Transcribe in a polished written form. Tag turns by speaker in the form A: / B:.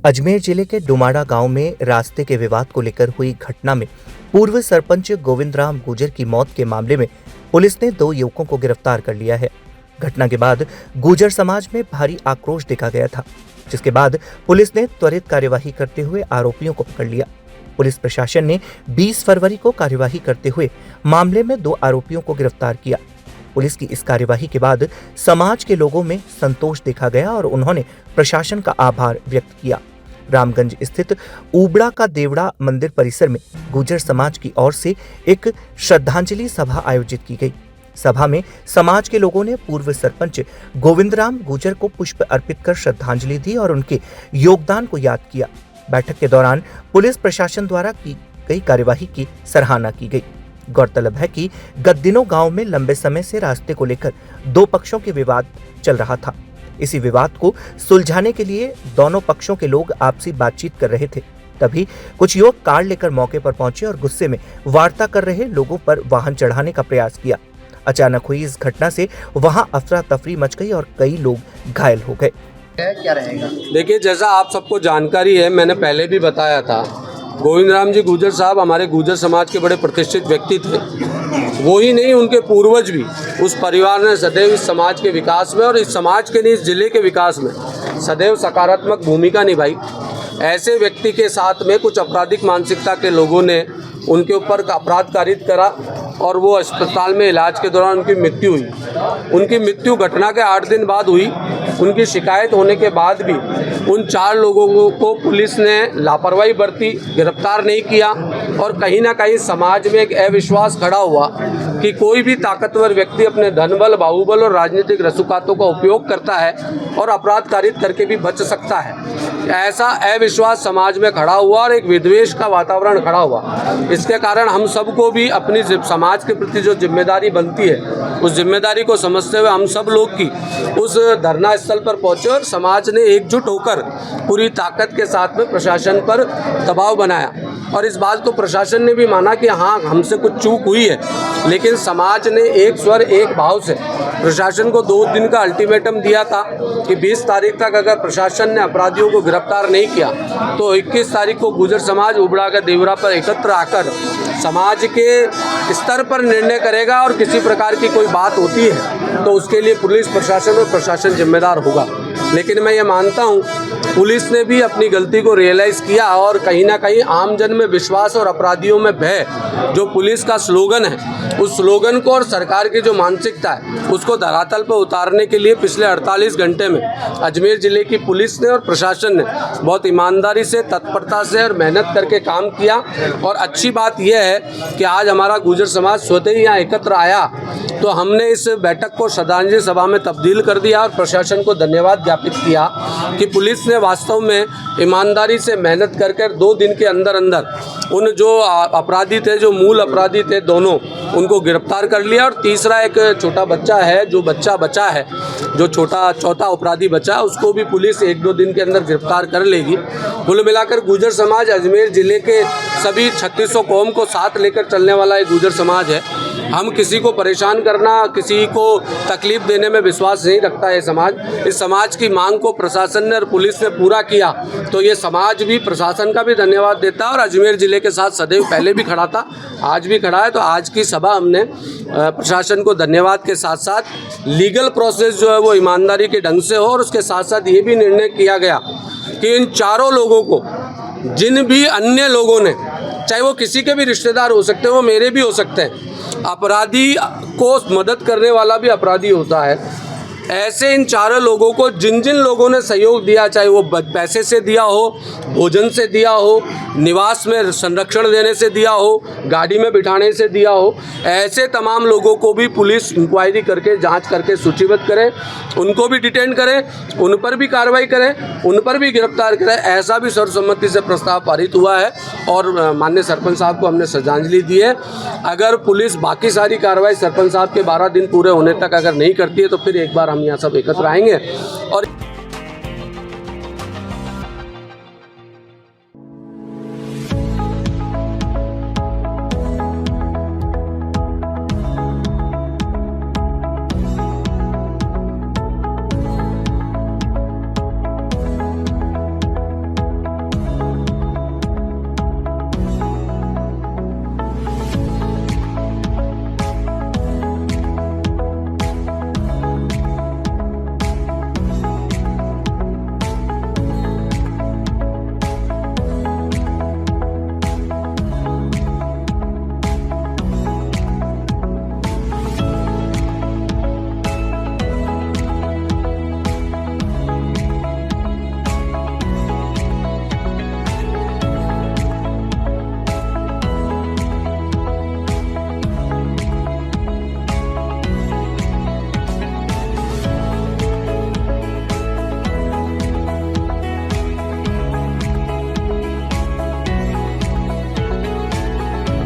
A: अजमेर जिले के डुमाड़ा गांव में रास्ते के विवाद को लेकर हुई घटना में पूर्व सरपंच गोविंद राम गुजर की मौत के मामले में पुलिस ने 2 युवकों को गिरफ्तार कर लिया है। घटना के बाद गुजर समाज में भारी आक्रोश देखा गया था, जिसके बाद पुलिस ने त्वरित कार्यवाही करते हुए आरोपियों को पकड़ लिया। पुलिस प्रशासन ने 20 फरवरी को कार्यवाही करते हुए मामले में 2 आरोपियों को गिरफ्तार किया। पुलिस की इस कार्यवाही के बाद समाज के लोगों में संतोष देखा गया और उन्होंने प्रशासन का आभार व्यक्त किया। रामगंज स्थित उबड़ा का देवड़ा मंदिर परिसर में गुजर समाज की ओर से एक श्रद्धांजलि सभा आयोजित की गई। सभा में समाज के लोगों ने पूर्व सरपंच गोविंद राम गुजर को पुष्प अर्पित कर श्रद्धांजलि दी और उनके योगदान को याद किया। बैठक के दौरान पुलिस प्रशासन द्वारा की गई कार्यवाही की सराहना की गई। गौरतलब है कि गद्दिनों गांव में लंबे समय से रास्ते को लेकर 2 पक्षों के विवाद चल रहा था। इसी विवाद को सुलझाने के लिए दोनों पक्षों के लोग आपसी बातचीत कर रहे थे। तभी कुछ युवक कार लेकर मौके पर पहुंचे और गुस्से में वार्ता कर रहे लोगों पर वाहन चढ़ाने का प्रयास किया। अचानक हुई इस घटना से वहां अफरा तफरी मच गई और कई लोग घायल हो गए।
B: क्या रहेगा?
C: देखिए, जैसा आप सबको जानकारी है, मैंने पहले भी बताया था, गोविंद राम जी गुजर साहब हमारे गुजर समाज के बड़े प्रतिष्ठित व्यक्ति थे। वो ही नहीं, उनके पूर्वज भी उस परिवार ने सदैव इस समाज के विकास में और इस समाज के लिए इस जिले के विकास में सदैव सकारात्मक भूमिका निभाई। ऐसे व्यक्ति के साथ में कुछ आपराधिक मानसिकता के लोगों ने उनके ऊपर अपराध कारित करा और वो अस्पताल में इलाज के दौरान उनकी मृत्यु हुई। उनकी मृत्यु घटना के 8 दिन बाद हुई। उनकी शिकायत होने के बाद भी उन 4 लोगों को पुलिस ने लापरवाही बरती, गिरफ्तार नहीं किया और कहीं ना कहीं समाज में एक अविश्वास खड़ा हुआ कि कोई भी ताकतवर व्यक्ति अपने धनबल, बाहुबल और राजनीतिक रसूखातों का उपयोग करता है और अपराध कारित करके भी बच सकता है। ऐसा अविश्वास समाज में खड़ा हुआ और एक विद्वेष का वातावरण खड़ा हुआ। इसके कारण हम सबको भी अपनी समाज के प्रति जो जिम्मेदारी बनती है, उस जिम्मेदारी को समझते हुए हम सब लोग की उस धरना स्थल पर पहुंचे और समाज ने एकजुट होकर पूरी ताकत के साथ में प्रशासन पर दबाव बनाया। और इस बात को प्रशासन ने भी माना कि हाँ, हमसे कुछ चूक हुई है, लेकिन समाज ने एक स्वर एक भाव से प्रशासन को 2 दिन का अल्टीमेटम दिया था कि 20 तारीख तक अगर प्रशासन ने अपराधियों को गिरफ्तार नहीं किया तो 21 तारीख को गुजर समाज उबड़ा का देवरा पर एकत्र आकर समाज के स्तर पर निर्णय करेगा और किसी प्रकार की कोई बात होती है तो उसके लिए पुलिस प्रशासन और प्रशासन जिम्मेदार होगा। लेकिन मैं ये मानता हूँ पुलिस ने भी अपनी गलती को रियलाइज़ किया और कहीं ना कहीं आमजन में विश्वास और अपराधियों में भय, जो पुलिस का स्लोगन है, उस स्लोगन को और सरकार की जो मानसिकता है उसको धरातल पर उतारने के लिए पिछले 48 घंटे में अजमेर ज़िले की पुलिस ने और प्रशासन ने बहुत ईमानदारी से, तत्परता से और मेहनत करके काम किया। और अच्छी बात यह है कि आज हमारा गुजर समाज स्वतः ही यहाँ एकत्र आया तो हमने इस बैठक को श्रद्धांजलि सभा में तब्दील कर दिया और प्रशासन को धन्यवाद ज्ञापित किया कि पुलिस ने वास्तव में ईमानदारी से मेहनत करके 2 दिन के अंदर अंदर उन जो अपराधी थे, जो मूल अपराधी थे, दोनों उनको गिरफ्तार कर लिया। और तीसरा एक छोटा बच्चा है, जो बच्चा बचा है, जो चौथा अपराधी बचा, उसको भी पुलिस 1-2 दिन के अंदर गिरफ्तार कर लेगी। कुल मिलाकर गुजर समाज अजमेर ज़िले के सभी 3600 कौम को साथ लेकर चलने वाला एक गुजर समाज है। हम किसी को परेशान करना, किसी को तकलीफ देने में विश्वास नहीं रखता है समाज। इस समाज की मांग को प्रशासन ने और पुलिस ने पूरा किया तो ये समाज भी प्रशासन का भी धन्यवाद देता है और अजमेर ज़िले के साथ सदैव पहले भी खड़ा था, आज भी खड़ा है। तो आज की सभा हमने प्रशासन को धन्यवाद के साथ साथ लीगल प्रोसेस जो है वो ईमानदारी के ढंग से हो और उसके साथ साथ ये भी निर्णय किया गया कि इन 4 लोगों को, जिन भी अन्य लोगों ने, चाहे वो किसी के भी रिश्तेदार हो सकते हैं, वो मेरे भी हो सकते हैं, अपराधी को मदद करने वाला भी अपराधी होता है, ऐसे इन 4 लोगों को जिन जिन लोगों ने सहयोग दिया, चाहे वो पैसे से दिया हो, भोजन से दिया हो, निवास में संरक्षण देने से दिया हो, गाड़ी में बिठाने से दिया हो, ऐसे तमाम लोगों को भी पुलिस इंक्वायरी करके जांच करके सूचीबद्ध करे, उनको भी डिटेन करें, उन पर भी कार्रवाई करें, उन पर भी गिरफ्तार करें। ऐसा भी सर्वसम्मति से प्रस्ताव पारित हुआ है और माननीय सरपंच साहब को हमने श्रद्धांजलि दी है। अगर पुलिस बाकी सारी कार्रवाई सरपंच साहब के 12 दिन पूरे होने तक अगर नहीं करती है तो फिर एक बार हम यहाँ सब एकत्र आएंगे और